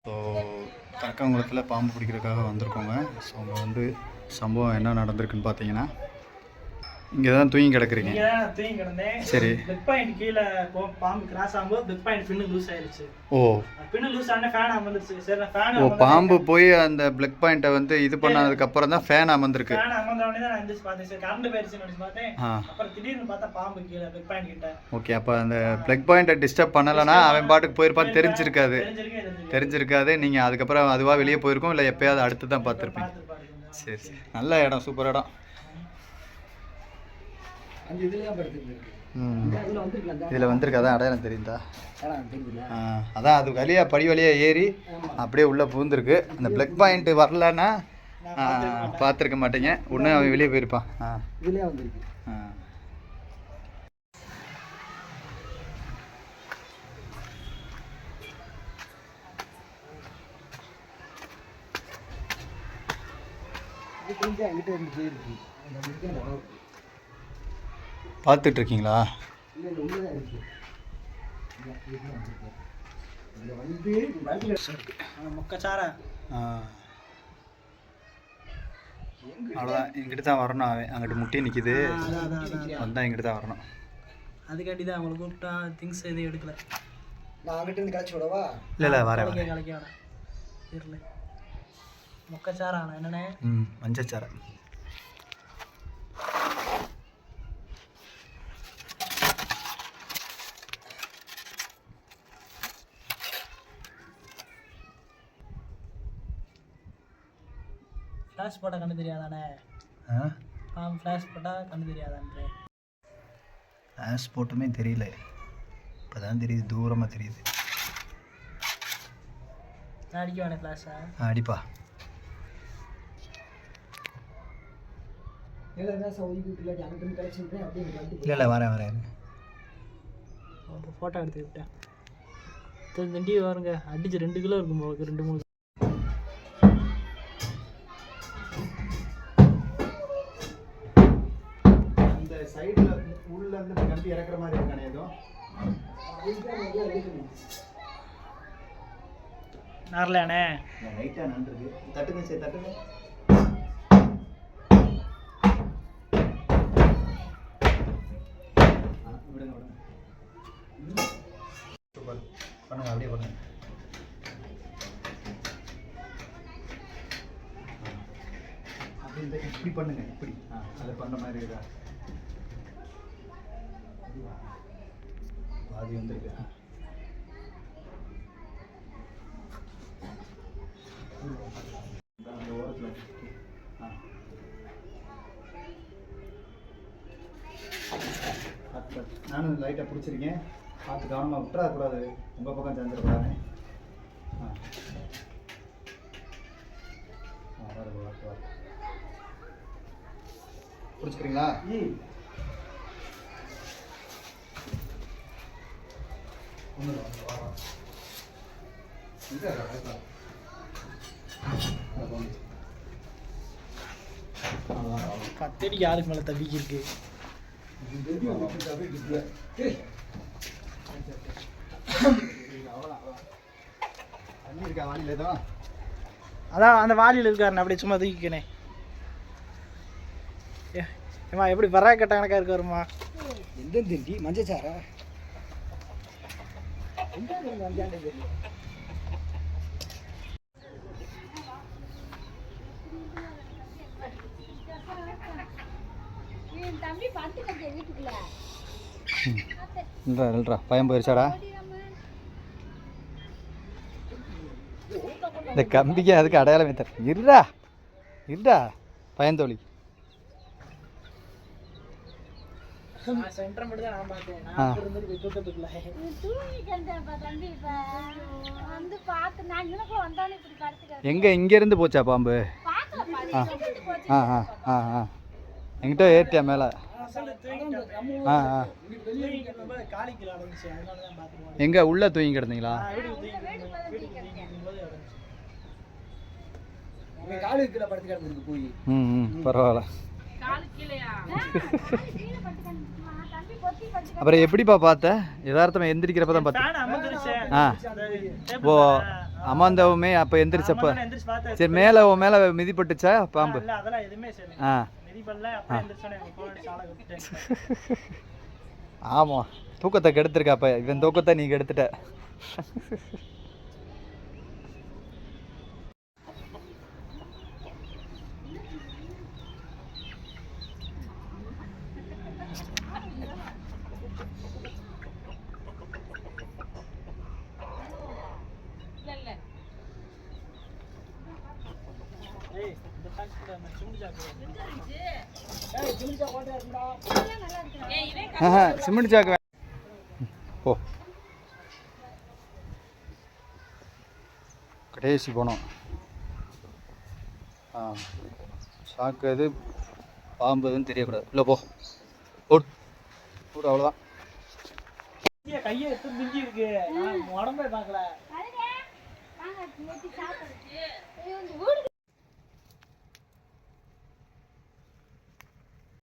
So கரக்காங்குளத்தில் பாம்பு பிடிக்கிறதுக்காக வந்திருக்கோங்க. So அங்கே வந்து சம்பவம் என்ன நடந்திருக்குன்னு பார்த்தீங்கன்னா, இங்கே தான் தூங்கி கிடக்குறீங்க. தூங்கி கிடந்தேன். சரி. பிளக் பாயிண்ட் கீழே பாம்பு கிராஸ் ஆகும்போது பிளக் பாயிண்ட் பின்னு லூஸ் ஆயிடுச்சு. ஓ, பின்னு லூஸ் ஆன ஃபேன் அமர்ந்துருச்சு. சரி, ஃபேன் ஓ பாம்பு போய் அந்த பிளக் பாயிண்ட்டை வந்து இது பண்ணதுக்கு அப்புறம் தான் ஃபேன் அமர்ந்திருக்கு. ஃபேன் அமர்ந்தவனே தான் நான் எந்திரிச்சு பார்த்தேன். சரி, கரண்ட் போயிடுச்சுன்னு பார்த்தேன். அப்புறம் திடீர்னு பார்த்தா பாம்பு கீழே பிளக் பாயிண்ட் கிட்ட. ஓகே, அப்போ அந்த பிளக் பாயிண்ட்டை டிஸ்டர்ப் பண்ணலைன்னா அவன் பாட்டுக்கு போயிருப்பான்னு தெரிஞ்சிருக்காது. நீங்கள் அதுக்கப்புறம் அதுவாக வெளியே போயிருக்கோம், இல்லை எப்போயாவது அடுத்து தான் பார்த்துருப்பீங்க. சரி சரி, நல்ல இடம், சூப்பர் இடம். இதில் வந்திருக்கு, அதான் அடையாளம் தெரியுதா? அதான் அது வழியாக படி வழியாக ஏறி அப்படியே உள்ளே புகுந்துருக்கு. அந்த பிளக் பாயிண்ட் வரலன்னா பார்த்துருக்க மாட்டீங்க. ஒன்று அவன் வெளியே போயிருப்பான். பார்த்துட்டு இருக்கீங்களா? அவ்வளோதான், எங்கிட்ட தான் வரணும். அவன் அங்கிட்டு முட்டி நிற்கிது, வந்தால் எங்கிட்ட தான் வரணும். அதுக்காட்டி தான் அவங்களை கூப்பிட்டா திங்ஸ் எதுவும் எடுக்கல. நான் அங்கிட்ட இருந்து கழிச்சு விடவா? இல்லை வரேன். கலைக்க வேணாம், தெரியல. மொக்கச்சாரா என்னண்ணே? மஞ்சச்சாரை. ஃப்ளாஷ் போட்டால் கண்ணு தெரியாதானே? ஃப்ளாஷ் போட்டால் கண்ணு தெரியாதான்றே. ஃப்ளாஷ் போட்டுமே தெரியல, இப்போ தான் தெரியுது, தூரமாக தெரியுது. நான் அடிக்க வேணே ஃப்ளாஷா? அடிப்பா. இல்லை வரேன். ஃபோட்டோ எடுத்துக்கிட்டேன். தண்டி வருங்க, அடிச்சு 2 கிலோ இருக்கும் போது, 2-3. அந்த சைடில் உள்ள இருந்து கம்பி இறக்குற மாதிரி இருக்கானே ஏதோ. நார்லானே லைட்டாக நன்றிருக்கு. தட்டுங்க, சரி தட்டுங்க. விடுங்க. சூப்பர், பண்ணுங்க, அப்படியே பண்ணுங்க. அப்படி இப்படி பண்ணுங்க, இப்படி அதை பண்ண மாதிரி இருக்கா? பாதி வந்துருக்கு. அந்த ஓரத்தில் நானும் லைட்டாக பிடிச்சிருக்கேன். பார்த்து கவனமாக விட்டுறக்கூடாது, உங்கள் பக்கம் சேர்ந்துடக்கூடாது. பிடிச்சிக்கிறீங்களா? கத்தடி யாருக்கு மேலே தப்பிக்கிருக்கு. அதான் அந்த வாலியில் இருக்காருண்ணே, அப்படியே சும்மா தூக்கிக்கணே. ஏமா எப்படி வர கட்ட கணக்காக இருக்காருமா? எந்த திண்டி மஞ்சச்சாரா? இல்லைடா, பயம் போயிருச்சாடா? இந்த கம்பிக்கு அதுக்கு அடையாளமே தர. இருடா பயந்தோழி. எங்க இங்க இருந்து போச்சா பாம்பு? எங்கிட்ட ஏற்றியா மேல? எங்க உள்ள தூங்கி கிடந்தீங்களா? பரவாயில்ல. அப்புறம் எப்படிப்பா பார்த்த? யதார்த்தமா எந்திரிக்கிறப்ப தான் பார்த்தேன். ஓ அமாந்தாவுமே அப்போ எந்திரிச்சப்ப நான் எந்திரிச்சு பார்த்தேன். சரி மேலே உன் மேலே மிதிப்பட்டுச்சா பாம்பு? இல்ல அதெல்லாம் எதுவுமே சரி. ஆ மிதிபல்ல அப்படியே எந்திரிச்சோனே எங்க போன சாலை விட்டுட்டேன். ஆமாம் தூக்கத்தை கெடுத்துருக்க அப்போ இவன் தூக்கத்தை நீ கெடுத்துட்ட. ஏய் இந்த டாக்ஸ் கூட அந்த சுண்டு ஜாக்கு. சிமெண்ட் சாக்கு ஓ கடைசி போனோம். சாக்கு எது பாம்பு எதுவும் தெரியக்கூடாது. இல்லை போ ஓட் ஓடு அவ்வளோதான். கையை எடுத்து மிஞ்சி இருக்கு. நான் உடம்பே பார்க்கல.